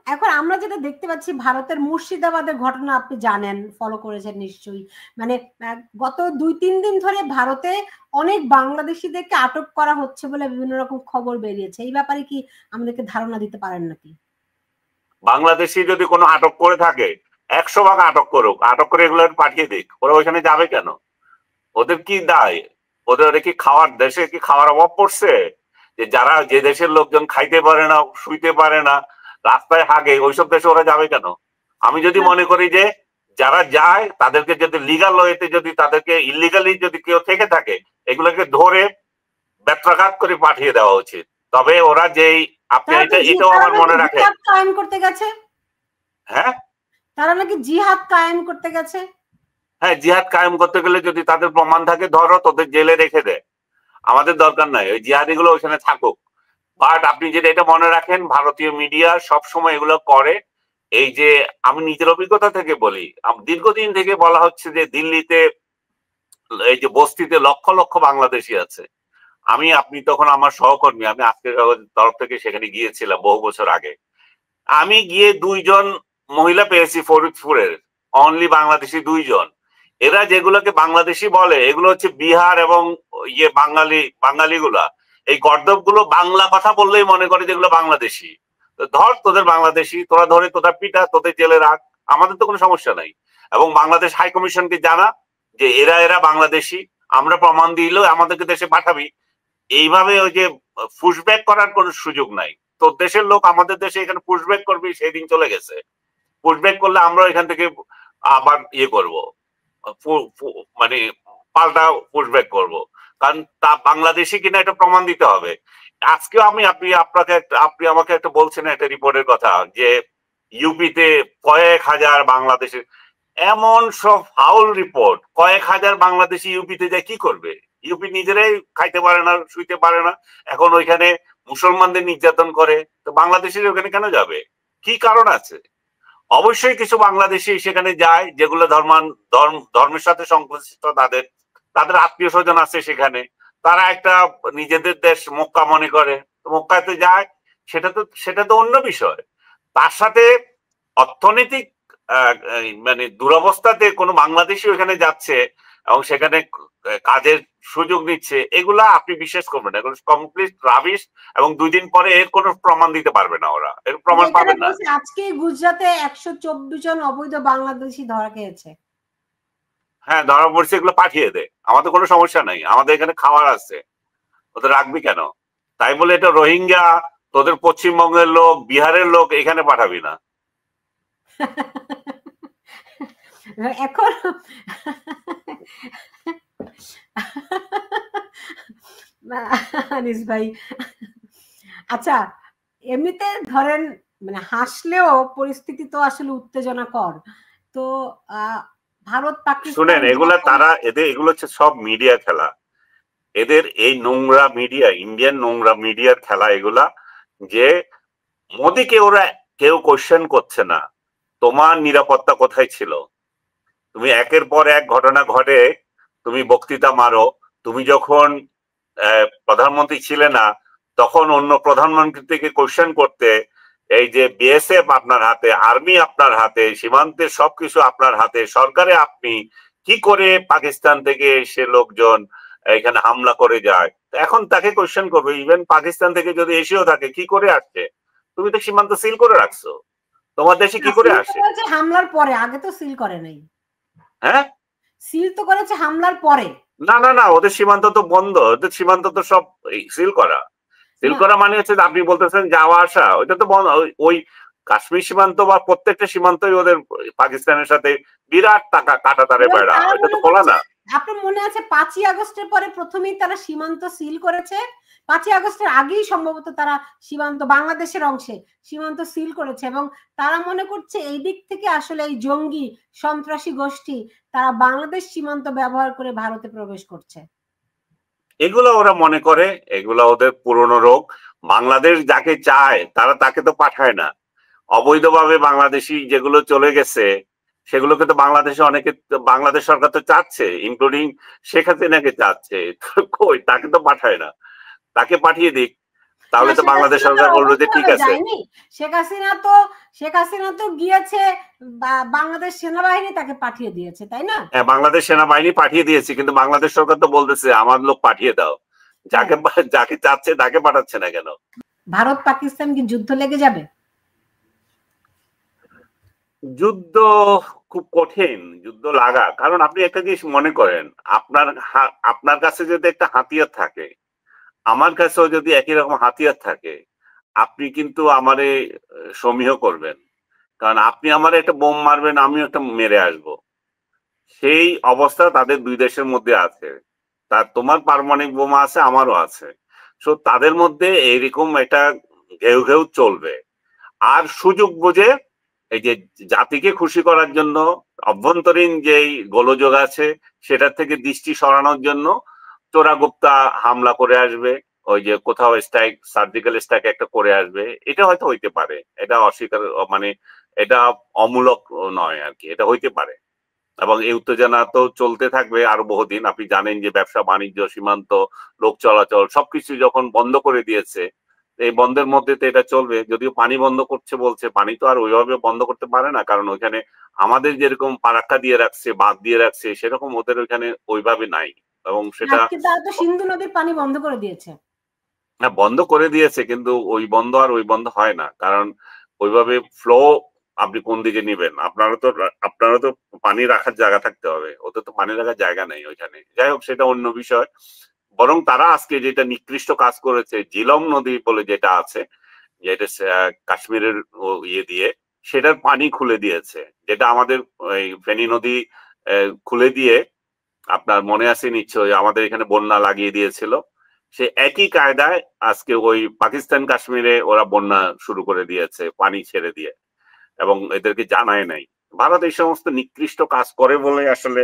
এখন আমরা যেটা দেখতে পাচ্ছি ভারতের মুর্শিদাবাদের ঘটনা আপনি জানেন, ফলো করেছেন নিশ্চয়ই। মানে গত 2-3 দিন ধরে ভারতে অনেক বাংলাদেশিদেরকে আটক করা হচ্ছে বলে বিভিন্ন রকম খবর বেরিয়েছে। এই ব্যাপারে কি আমাদেরকে ধারণা দিতে পারেন নাকি? বাংলাদেশি যদি কোনো আটক করে থাকে 100 ভাগ আটক করুক, আটক করে এগুলো পাঠিয়ে দিক। ওরা ওইখানে যাবে কেন? ওদের কি দায়? ওদের কি খাওয়ার, দেশে কি খাওয়ার অভাব পড়ছে? যে যারা, যে দেশের লোকজন খাইতে পারে না, শুইতে পারে না, রাস্তায় হাগে, ওইসব দেশে ওরা যাবে কেন? আমি যদি মনে করি যে যারা যায় তাদেরকে যদি লিগাল ওয়েতে, যদি তাদেরকে ইলিগালি যদি কেউ থেকে থাকে, এগুলোকে ধরে ব্যত্রাঘাত করে পাঠিয়ে দেওয়া উচিত। তবে ওরা যেই, আপনি এটাও আমার মনে রাখেন, কায়েম করতে গেছে। হ্যাঁ, তারা নাকি জিহাদ কায়েম করতে গেছে। হ্যাঁ, জিহাদ কায়েম করতে গেলে যদি তাদের প্রমাণ থাকে, ধরো তোদের জেলে রেখে দে, আমাদের দরকার নাই, ওই জিহাদি গুলো ওইখানে থাকুক। বাট আপনি যেটা এটা মনে রাখেন, ভারতীয় মিডিয়া সবসময় এগুলো করে। এই যে আমি নিজের অভিজ্ঞতা থেকে বলি, দীর্ঘদিন থেকে বলা হচ্ছে যে দিল্লিতে এই যে বস্তিতে লক্ষ লক্ষ বাংলাদেশি আছে। আপনি তখন আমার সহকর্মী, আমি আজকের কাগজের তরফ থেকে সেখানে গিয়েছিলাম বহু বছর আগে। আমি গিয়ে 2 জন মহিলা পেয়েছি ফরিদপুরের, অনলি বাংলাদেশি 2 জন। এরা যেগুলোকে বাংলাদেশি বলে, এগুলো হচ্ছে বিহার এবং বাঙালি গুলা। এই গর্দব গুলো বাংলা কথা বললেই মনে করে যেগুলো বাংলাদেশি। ধর তোদের বাংলাদেশি, তোরা ধরে তোদের পিটা, তোদের জেলে রাখ, আমাদের তো কোনো সমস্যা নাই। এবং বাংলাদেশ হাই কমিশনকে জানা যে এরা বাংলাদেশি, আমরা প্রমাণ দিলেও আমাদেরকে দেশে পাঠাবি। এইভাবে ওই যে পুশব্যাক করার কোনো সুযোগ নাই। তোর দেশের লোক আমাদের দেশে এখানে পুশব্যাক করবি, সেই দিন চলে গেছে। পুশব্যাক করলে আমরা এখান থেকে আবার ইয়ে করবো, মানে পাল্টা পুশব্যাক করবো। কারণ তা বাংলাদেশি কিনা এটা প্রমাণ দিতে হবে। আজকেও আপনি আমাকে একটা বলছেন একটা রিপোর্টের কথা, যে ইউপিতে কয়েক হাজার বাংলাদেশের, এমন সব ফাউল রিপোর্ট। কয়েক হাজার বাংলাদেশি ইউপিতে যায় কি করবে? ইউপি নিজেরাই খাইতে পারে না, শুইতে পারে না, এখন ওইখানে মুসলমানদের নির্যাতন করে, তো বাংলাদেশিরা ওখানে কেন যাবে? কি কারণ আছে? অবশ্যই কিছু বাংলাদেশি সেখানে যায় যেগুলো ধর্মের সাথে সংশ্লিষ্ট, তাদের আত্মীয় স্বজন আছে সেখানে, তারা একটা নিজেদের দেশ মক্কা মনে করে, মক্কাতে যায়, সেটা তো অন্য বিষয়। তার সাথে অর্থনৈতিক মানে দুরবস্থাতে কোনো বাংলাদেশি ওখানে যাচ্ছে এবং সেখানে কাজের সুযোগ নিচ্ছে, এগুলা আপনি বিশ্বাস করবেন না, এগুলো কমপ্লিট রাবিশ। এবং 2 দিন পরে এর কোনো প্রমাণ দিতে পারবে না, ওরা এর প্রমাণ পাবেন না। আজকে গুজরাটে 124 জন অবৈধ বাংলাদেশি ধরা খেয়েছে। হ্যাঁ, ধরা পড়ছে, এগুলো পাঠিয়ে দে, আমাদের কোনো সমস্যা নাই, আমাদের এখানে খাবার আছে, ওদের রাখবি কেন? তাই বলে এটা রোহিঙ্গা, তোদের পশ্চিমবঙ্গের লোক, বিহারের লোক এখানে পাঠাবি না। এখন আনিস ভাই, আচ্ছা, এমনিতে ধরেন মানে হাসলেও পরিস্থিতি তো আসলে উত্তেজনাকর। তো ভারত পাকিস্তান, শুনেন, এগুলো হচ্ছে সব মিডিয়া খেলা। এদের এই নোংরা মিডিয়া, ইন্ডিয়ান নোংরা মিডিয়ার খেলা এগুলা। যে মোদিকে ওরা কেউ কোশ্চেন করছে না, তোমার নিরাপত্তা কোথায় ছিল? তুমি একের পর এক ঘটনা ঘটে তুমি বক্তৃতা মারো। তুমি যখন প্রধানমন্ত্রী ছিলে না, তখন অন্য প্রধানমন্ত্রী থেকে কোশ্চেন করতে। এই যে বিএসএফ আপনার হাতে, আর্মি আপনার হাতে, সীমান্তের সবকিছু আপনার হাতে, সরকারে আপনি কি করে পাকিস্তান থেকে এসে লোকজন এখানে হামলা করে যায়, এখন তাকে কোশ্চেন করবে। ইভেন পাকিস্তান থেকে যদি এসেও থাকে, কি করে আসছে? তুমি তো সীমান্ত সিল করে রাখছো, তোমার দেশে কি করে আসে? হামলার পরে, আগে তো সিল করে নাই। হ্যাঁ, সিল তো করেছে হামলার পরে। না না না, ওদের সীমান্ত তো বন্ধ, ওদের সীমান্ত তো সব সিল করা। সিল করা মানে হচ্ছে আপনি বলতেছেন যাওয়া আসা, ওইটা তো বন্ধ। ওই কাশ্মীর সীমান্ত বা প্রত্যেকটা সীমান্তই ওদের পাকিস্তানের সাথে বিরাট টাকা কাটা তারে বেড়া, ওইটা তো খোলা না। আপনার মনে আছে 5ই আগস্টের পরে প্রথমেই তারা সীমান্ত সিল করেছে। 5ই আগস্টের আগেই সম্ভবত তারা সীমান্ত, বাংলাদেশের অংশে সীমান্ত সিল করেছে, এবং তারা মনে করছে এই দিক থেকে আসলে এই জঙ্গি সন্ত্রাসী গোষ্ঠী তারা বাংলাদেশ সীমান্ত ব্যবহার করে ভারতে প্রবেশ করছে। এগুলো ওরা মনে করে, এগুলো ওদের পুরনো রোগ। বাংলাদেশ যাকে চায় তারা তাকে তো পাঠায় না। অবৈধভাবে বাংলাদেশি যেগুলো চলে গেছে সেগুলোকে তো বাংলাদেশে অনেকে, বাংলাদেশ সরকার তো চাচ্ছে, ইনক্লুডিং শেখ হাসিনাকে চাচ্ছে, কই তাকে তো পাঠায় না। তাকে পাঠিয়ে দিক, তাহলে তো বাংলাদেশ সরকার বলবে যে ঠিক আছে। শেখ হাসিনা তো শেখ হাসিনা তো গিয়েছে, বাংলাদেশ সেনাবাহিনী তাকে পাঠিয়ে দিয়েছে, তাই না? হ্যাঁ, বাংলাদেশ সেনাবাহিনী পাঠিয়ে দিয়েছে, কিন্তু বাংলাদেশ সরকার তো বলতেছে আমার লোক পাঠিয়ে দাও, যাকে যাকে চাচ্ছে তাকে পাঠাচ্ছে না কেন? ভারত পাকিস্তান কি যুদ্ধ লেগে যাবে? যুদ্ধ খুব কঠিন যুদ্ধ লাগা, কারণ আপনি একটা জিনিস মনে করেন, আপনার কাছে যদি একটা হাতিয়ার থাকে, আমার কাছেও যদি একই রকম হাতিয়ার থাকে, আপনি কিন্তু আমারে সমীহ করবেন, কারণ আপনি আমার একটা বোম মারবেন, আমিও একটা মেরে আসব। সেই অবস্থা তাদের দুই দেশের মধ্যে আছে। তোমার পারমাণবিক বোমা আছে, আমারও আছে। সো তাদের মধ্যে এইরকম একটা ঘেউ ঘেউ চলবে। আর সুযোগ বুঝে এই যে জাতিকে খুশি করার জন্য অভ্যন্তরীণ যেই গোলযোগ আছে সেটার থেকে দৃষ্টি সরানোর জন্য চোরাগুপ্তা হামলা করে আসবে, ওই যে কোথাও স্ট্রাইক, সার্জিক্যাল স্ট্রাইক একটা করে আসবে। এটা হয়তো হইতে পারে, এটা অস্বীকার মানে এটা অমূলক নয় আর কি, এটা হইতে পারে। এবং এই উত্তেজনা তো চলতে থাকবে আরো বহুদিন। আপনি জানেন যে ব্যবসা বাণিজ্য, সীমান্ত, লোক চলাচল সবকিছু যখন বন্ধ করে দিয়েছে, এই বন্ধের মধ্যে তো এটা চলবে। যদিও পানি বন্ধ করছে বলছে, পানি তো আর ওইভাবে বন্ধ করতে পারে না, কারণ ওইখানে আমাদের যেরকম ফারাক্কা দিয়ে রাখছে, বাঁধ দিয়ে রাখছে, সেরকম ওদের ওইখানে ওইভাবে নাই। এবং সেটা তো সিন্ধু নদীর পানি বন্ধ করে দিয়েছে। হ্যাঁ, বন্ধ করে দিয়েছে, কিন্তু ওই বন্ধ আর ওই বন্ধ হয় না, কারণ ওইভাবে ফ্লো আপনি কোন দিকে নিবেন? আপনারা তো পানি রাখার জায়গা থাকতে হবে, ওদের তো পানি রাখার জায়গা নেই ওইখানে। যাই হোক, সেটা অন্য বিষয়। বরং তারা আজকে যেটা নিকৃষ্ট কাজ করেছে, জিলম নদী বলে যেটা আছে, যেটা কাশ্মীরের ইয়ে দিয়ে, সেটার পানি খুলে দিয়েছে, যেটা আমাদের ওই ফেনী নদী খুলে দিয়ে, আপনার মনে আছে নিশ্চয়ই, আমাদের এখানে বন্যা লাগিয়ে দিয়েছিল। সে একই কায়দায় আজকে ওই পাকিস্তান কাশ্মীরে ওরা বন্যা শুরু করে দিয়েছে পানি ছেড়ে দিয়ে, এবং এদেরকে জানায় নাই। ভারত এই সমস্ত নিকৃষ্ট কাজ করে বলে আসলে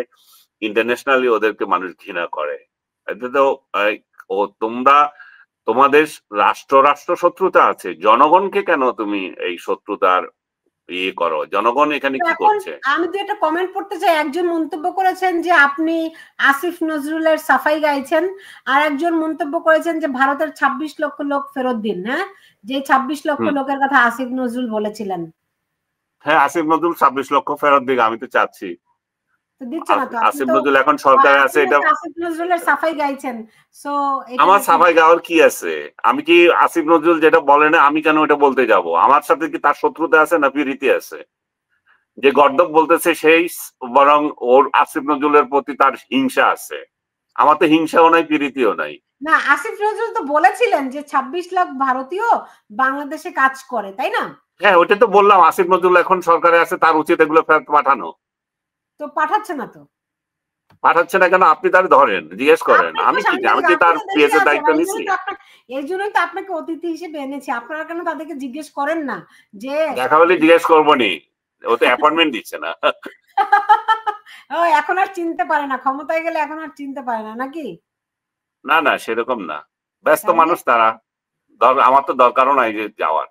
ইন্টারন্যাশনালি ওদেরকে মানুষ ঘৃণা করে। এতে তো তোমাদের রাষ্ট্র রাষ্ট্র শত্রুতা আছে, জনগণকে কেন তুমি এই শত্রুতার ইয়ে করো? জনগণ এখানে কি করছে? আমি তো একটা কমেন্ট পড়তে চাই। একজন মন্তব্য করেছেন যে আপনি আসিফ নজরুলের সাফাই গাইছেন, আর একজন মন্তব্য করেছেন যে ভারতের 26 লক্ষ লোক ফেরত দিন। হ্যাঁ, যে 26 লক্ষ লোকের কথা আসিফ নজরুল বলেছিলেন। হ্যাঁ, আসিফ নজরুল 26 লক্ষ ফেরত দিক, আমি তো চাচ্ছি। তো দিচ্ছে না তো। আসিফ নজরুল এখন সরকারে আছে, এটা আসিফ নজরুলের সাফাই গাইছেন। সো আমার সাফাই গাওয়ার কি আছে? আমি কি আসিফ নজরুল যেটা বলে না, আমি কেন এটা বলতে যাব? আমার সাথে কি তার শত্রুতা আছে না প্রীতি আছে? যে গর্দব বলতেছে সেই বরং ওর আসিফ নজরুলের প্রতি তার হিংসা আছে। আমার তো হিংসাও নাই, প্রীতিও নাই। না, আসিফ নজরুল তো বলেছিলেন যে 26 লাখ ভারতীয় বাংলাদেশে কাজ করে, তাই না? হ্যাঁ, ওইটা তো বললাম, আসিফ নজরুল এখন সরকারে আছে, তার উচিত এগুলো ফেরত পাঠানো। তো পাঠাচ্ছে না তো। পাঠাচ্ছে না কেন? আপনি তার ধরেন, জিজ্ঞেস করেন। আমি কি তার পিএসের দায়িত্ব নিচ্ছি? এই জন্যই তো আপনাকে অতিথি হিসেবে এনেছি। আপনারা কেন তাদেরকে জিজ্ঞেস করেন না যে দেখা হলে জিজ্ঞেস করবো নি? ও তো অ্যাপয়েন্টমেন্ট দিচ্ছে না। ও এখন আর চিনতে পারে না, ক্ষমতায় গেলে এখন আর চিনতে পারে না নাকি? না না, সেরকম না, ব্যস্ত মানুষ তারা। আমার তো দরকারও নাই যে যাওয়ার।